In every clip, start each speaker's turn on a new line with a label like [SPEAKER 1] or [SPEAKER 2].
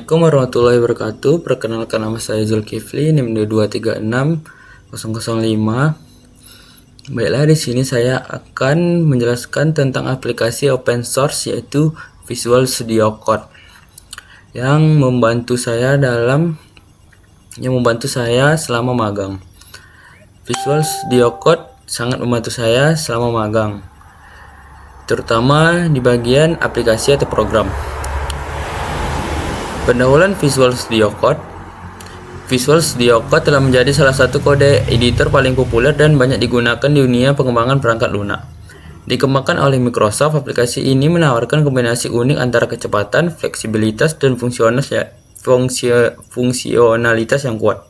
[SPEAKER 1] Assalamualaikum warahmatullahi wabarakatuh. Perkenalkan, nama saya Zulkifli, NIM 2360005. Baiklah, di sini saya akan menjelaskan tentang aplikasi open source yaitu Visual Studio Code yang membantu saya selama magang. Visual Studio Code sangat membantu saya selama magang, terutama di bagian aplikasi atau program. Pendahuluan Visual Studio Code. Visual Studio Code telah menjadi salah satu kode editor paling populer dan banyak digunakan di dunia pengembangan perangkat lunak. Dikembangkan oleh Microsoft, aplikasi ini menawarkan kombinasi unik antara kecepatan, fleksibilitas, dan fungsionalitas yang kuat.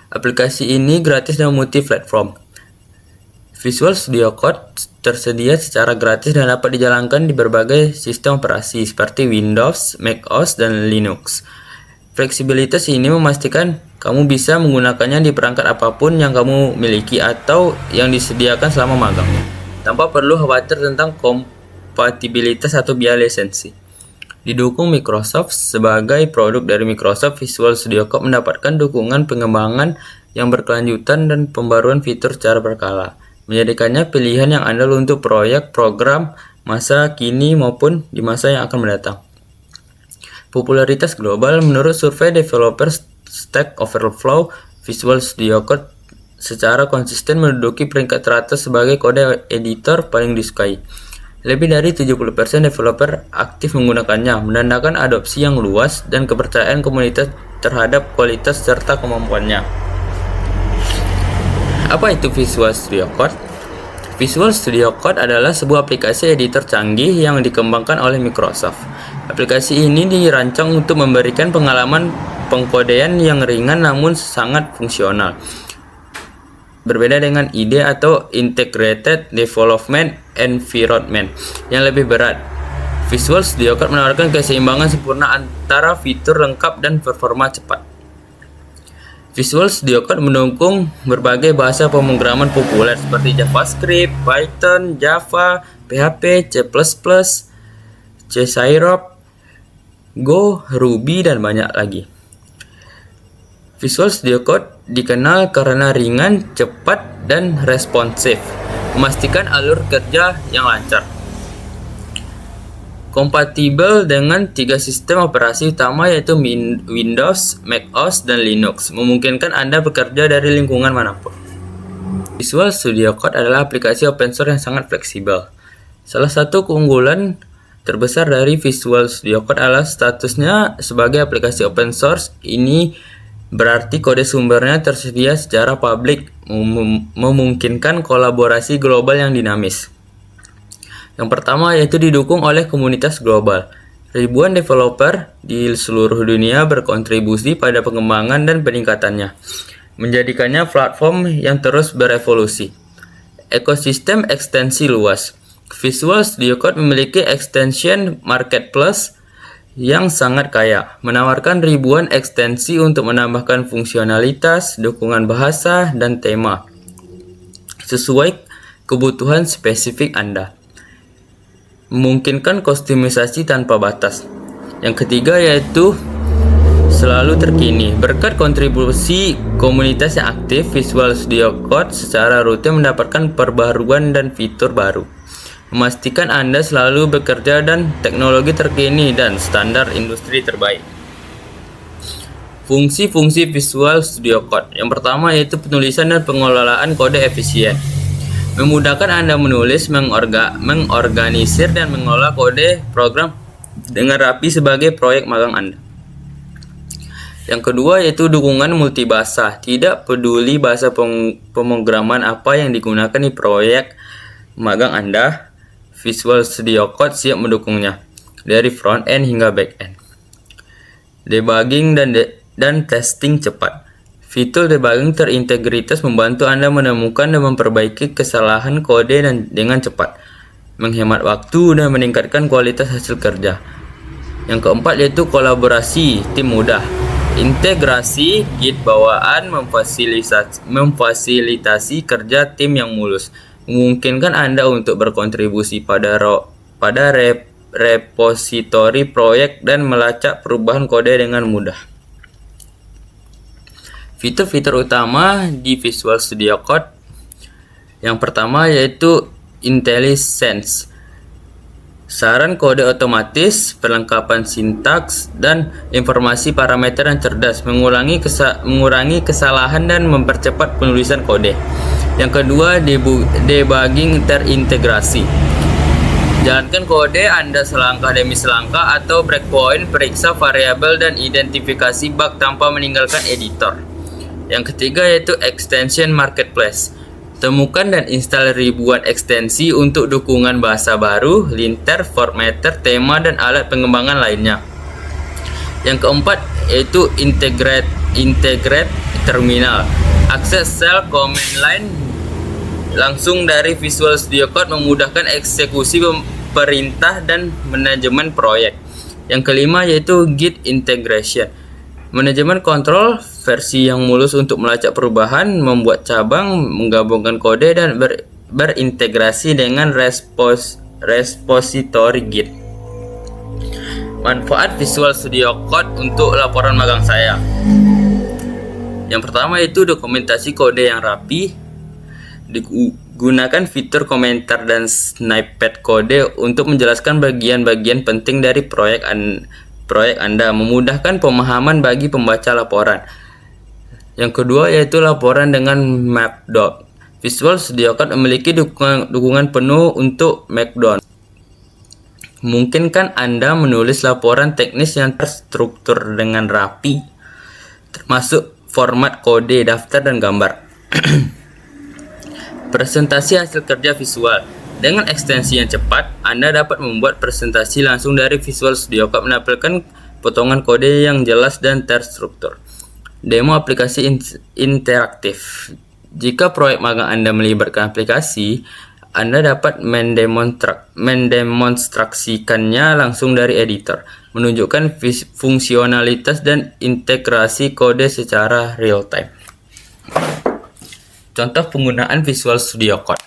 [SPEAKER 1] Aplikasi ini gratis dan multi-platform. Visual Studio Code tersedia secara gratis dan dapat dijalankan di berbagai sistem operasi seperti Windows, macOS, dan Linux. Fleksibilitas ini memastikan kamu bisa menggunakannya di perangkat apapun yang kamu miliki atau yang disediakan selama magang, tanpa perlu khawatir tentang kompatibilitas atau biaya lisensi. Didukung Microsoft. Sebagai produk dari Microsoft, Visual Studio Code mendapatkan dukungan pengembangan yang berkelanjutan dan pembaruan fitur secara berkala, menjadikannya pilihan yang andal untuk proyek program masa kini maupun di masa yang akan mendatang. Popularitas global. Menurut survei developer Stack Overflow, Visual Studio Code secara konsisten menduduki peringkat teratas sebagai kode editor paling disukai. Lebih dari 70% developer aktif menggunakannya, menandakan adopsi yang luas dan kepercayaan komunitas terhadap kualitas serta kemampuannya. Apa itu Visual Studio Code? Visual Studio Code adalah sebuah aplikasi editor canggih yang dikembangkan oleh Microsoft. Aplikasi ini dirancang untuk memberikan pengalaman pengkodean yang ringan namun sangat fungsional. Berbeda dengan IDE atau Integrated Development Environment yang lebih berat, Visual Studio Code menawarkan keseimbangan sempurna antara fitur lengkap dan performa cepat. Visual Studio Code mendukung berbagai bahasa pemrograman populer seperti JavaScript, Python, Java, PHP, C++, C#, Go, Ruby, dan banyak lagi. Visual Studio Code dikenal karena ringan, cepat, dan responsif, memastikan alur kerja yang lancar. Kompatibel dengan 3 sistem operasi utama yaitu Windows, macOS, dan Linux, memungkinkan Anda bekerja dari lingkungan manapun. Visual Studio Code adalah aplikasi open source yang sangat fleksibel. Salah satu keunggulan terbesar dari Visual Studio Code adalah statusnya sebagai aplikasi open source. Ini berarti kode sumbernya tersedia secara publik, memungkinkan kolaborasi global yang dinamis. Yang pertama yaitu didukung oleh komunitas global. Ribuan developer di seluruh dunia berkontribusi pada pengembangan dan peningkatannya, menjadikannya platform yang terus berevolusi. Ekosistem ekstensi luas. Visual Studio Code memiliki extension marketplace yang sangat kaya, menawarkan ribuan ekstensi untuk menambahkan fungsionalitas, dukungan bahasa, dan tema sesuai kebutuhan spesifik Anda. Memungkinkan kustomisasi tanpa batas. Yang ketiga yaitu selalu terkini. Berkat kontribusi komunitas yang aktif, Visual Studio Code secara rutin mendapatkan perbaruan dan fitur baru, memastikan Anda selalu bekerja dan teknologi terkini dan standar industri terbaik. Fungsi-fungsi Visual Studio Code. Yang pertama yaitu penulisan dan pengelolaan kode efisien. Memudahkan Anda menulis, mengorganisir, dan mengelola kode program dengan rapi sebagai proyek magang Anda. Yang kedua yaitu dukungan multibahasa. Tidak peduli bahasa pemrograman apa yang digunakan di proyek magang Anda, Visual Studio Code siap mendukungnya, dari front end hingga back end. Debugging dan testing cepat. Fitur debugging terintegritas membantu Anda menemukan dan memperbaiki kesalahan kode dengan cepat, menghemat waktu, dan meningkatkan kualitas hasil kerja. Yang keempat yaitu kolaborasi tim mudah. Integrasi Git bawaan memfasilitasi kerja tim yang mulus, memungkinkan Anda untuk berkontribusi pada repositori proyek dan melacak perubahan kode dengan mudah. Fitur-fitur utama di Visual Studio Code yang pertama yaitu IntelliSense, saran kode otomatis, perlengkapan sintaks, dan informasi parameter yang cerdas, mengurangi kesalahan dan mempercepat penulisan kode. Yang kedua, debugging terintegrasi. Jalankan kode Anda selangkah demi selangkah atau breakpoint, periksa variabel dan identifikasi bug tanpa meninggalkan editor. Yang ketiga yaitu extension marketplace. Temukan dan install ribuan ekstensi untuk dukungan bahasa baru, linter, formatter, tema, dan alat pengembangan lainnya. Yang keempat yaitu integrate terminal. Akses shell command line langsung dari Visual Studio Code memudahkan eksekusi perintah dan manajemen proyek. Yang kelima yaitu Git integration. Manajemen kontrol, versi yang mulus untuk melacak perubahan, membuat cabang, menggabungkan kode, dan berintegrasi dengan repository Git. Manfaat Visual Studio Code untuk laporan magang saya. Yang pertama itu dokumentasi kode yang rapi. Digunakan fitur komentar dan snippet kode untuk menjelaskan bagian-bagian penting dari proyek Anda, memudahkan pemahaman bagi pembaca laporan. Yang kedua yaitu laporan dengan Markdown. Visual Studio Code memiliki dukungan penuh untuk Markdown. Memungkinkan Anda menulis laporan teknis yang terstruktur dengan rapi, termasuk format kode, daftar, dan gambar. Presentasi hasil kerja visual. Dengan ekstensi yang cepat, Anda dapat membuat presentasi langsung dari Visual Studio Code menampilkan potongan kode yang jelas dan terstruktur. Demo aplikasi interaktif. Jika proyek magang Anda melibatkan aplikasi, Anda dapat mendemonstrasikannya langsung dari editor, menunjukkan fungsionalitas dan integrasi kode secara real time. Contoh penggunaan Visual Studio Code.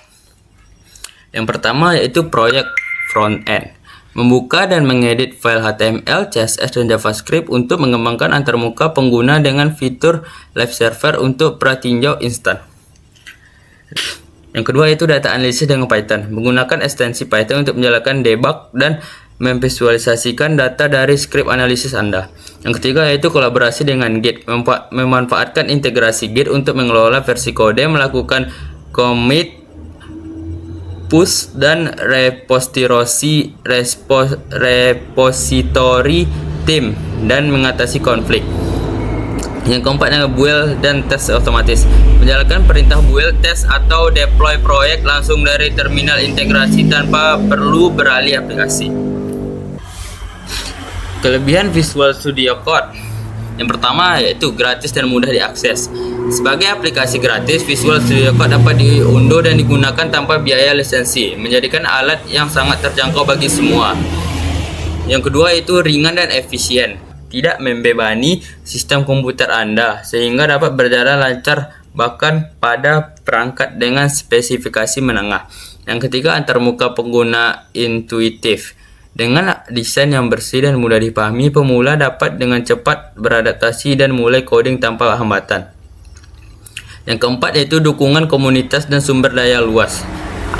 [SPEAKER 1] Yang pertama yaitu proyek front-end. Membuka dan mengedit file HTML, CSS, dan JavaScript untuk mengembangkan antarmuka pengguna dengan fitur live server untuk pratinjau instan. Yang kedua yaitu data analisis dengan Python. Menggunakan ekstensi Python untuk menjalankan debug dan memvisualisasikan data dari script analisis Anda. Yang ketiga yaitu kolaborasi dengan Git. Memanfaatkan integrasi Git untuk mengelola versi kode, melakukan commit, push, dan repository tim, dan mengatasi konflik. Yang keempat adalah build dan tes otomatis. Menjalankan perintah build, test, atau deploy proyek langsung dari terminal integrasi tanpa perlu beralih aplikasi. Kelebihan Visual Studio Code. Yang pertama yaitu gratis dan mudah diakses. Sebagai aplikasi gratis, Visual Studio Code dapat diunduh dan digunakan tanpa biaya lisensi, menjadikan alat yang sangat terjangkau bagi semua. Yang kedua itu ringan dan efisien, tidak membebani sistem komputer Anda, sehingga dapat berjalan lancar bahkan pada perangkat dengan spesifikasi menengah. Yang ketiga, antarmuka pengguna intuitif. Dengan desain yang bersih dan mudah dipahami, pemula dapat dengan cepat beradaptasi dan mulai coding tanpa hambatan. Yang keempat yaitu dukungan komunitas dan sumber daya luas.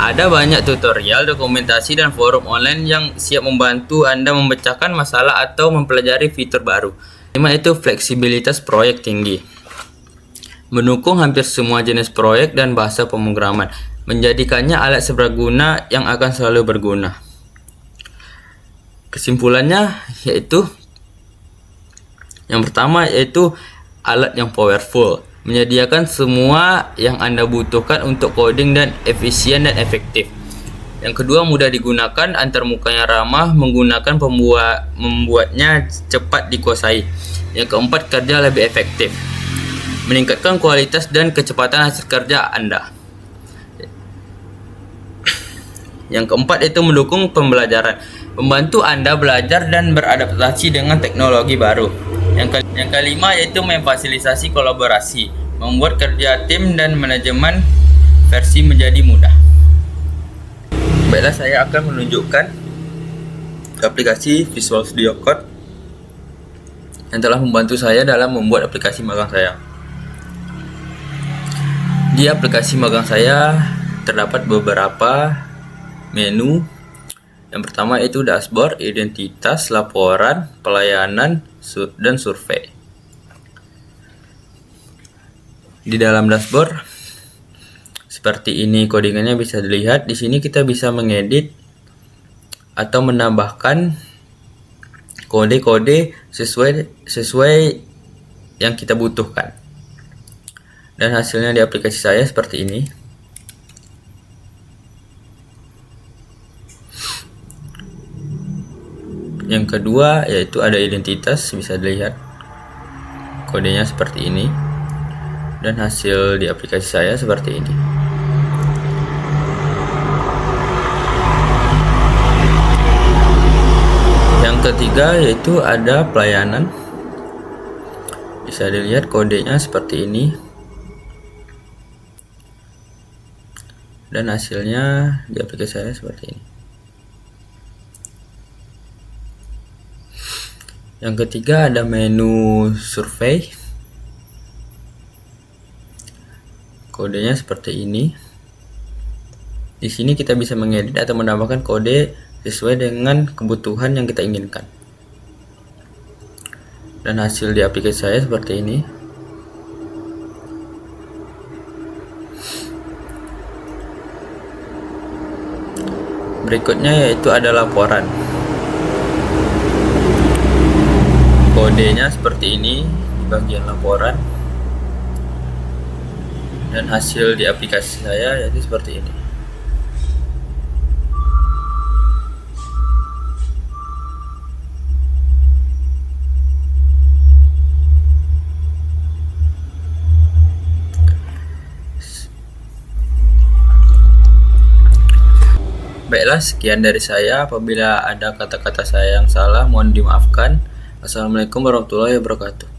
[SPEAKER 1] Ada banyak tutorial, dokumentasi, dan forum online yang siap membantu Anda memecahkan masalah atau mempelajari fitur baru. Kelima itu fleksibilitas proyek tinggi. Mendukung hampir semua jenis proyek dan bahasa pemrograman, menjadikannya alat seberguna yang akan selalu berguna. Kesimpulannya yaitu yang pertama yaitu alat yang powerful, menyediakan semua yang Anda butuhkan untuk coding dan efisien dan efektif. Yang kedua, mudah digunakan, antarmukanya ramah, membuatnya cepat dikuasai. Yang keempat, kerja lebih efektif, meningkatkan kualitas dan kecepatan hasil kerja Anda. Yang keempat itu mendukung pembelajaran, membantu Anda belajar dan beradaptasi dengan teknologi baru. Yang kelima yaitu memfasilitasi kolaborasi, membuat kerja tim dan manajemen versi menjadi mudah. Baiklah, saya akan menunjukkan aplikasi Visual Studio Code yang telah membantu saya dalam membuat aplikasi magang saya. Di aplikasi magang saya terdapat beberapa menu. Yang pertama itu dashboard, identitas, laporan, pelayanan, dan survei. Di dalam dashboard seperti ini codingannya bisa dilihat. Di sini kita bisa mengedit atau menambahkan kode-kode sesuai yang kita butuhkan. Dan hasilnya di aplikasi saya seperti ini. Yang kedua yaitu ada identitas, bisa dilihat kodenya seperti ini. Dan hasil di aplikasi saya seperti ini. Yang ketiga yaitu ada pelayanan, bisa dilihat kodenya seperti ini. Dan hasilnya di aplikasi saya seperti ini. Yang ketiga ada menu survei, kodenya seperti ini. Di sini kita bisa mengedit atau menambahkan kode sesuai dengan kebutuhan yang kita inginkan. Dan hasil di aplikasi saya seperti ini. Berikutnya yaitu ada laporan. Kodenya seperti ini di bagian laporan. Dan hasil di aplikasi saya yaitu seperti ini. Baiklah, sekian dari saya. Apabila ada kata-kata saya yang salah, mohon dimaafkan. Assalamualaikum warahmatullahi wabarakatuh.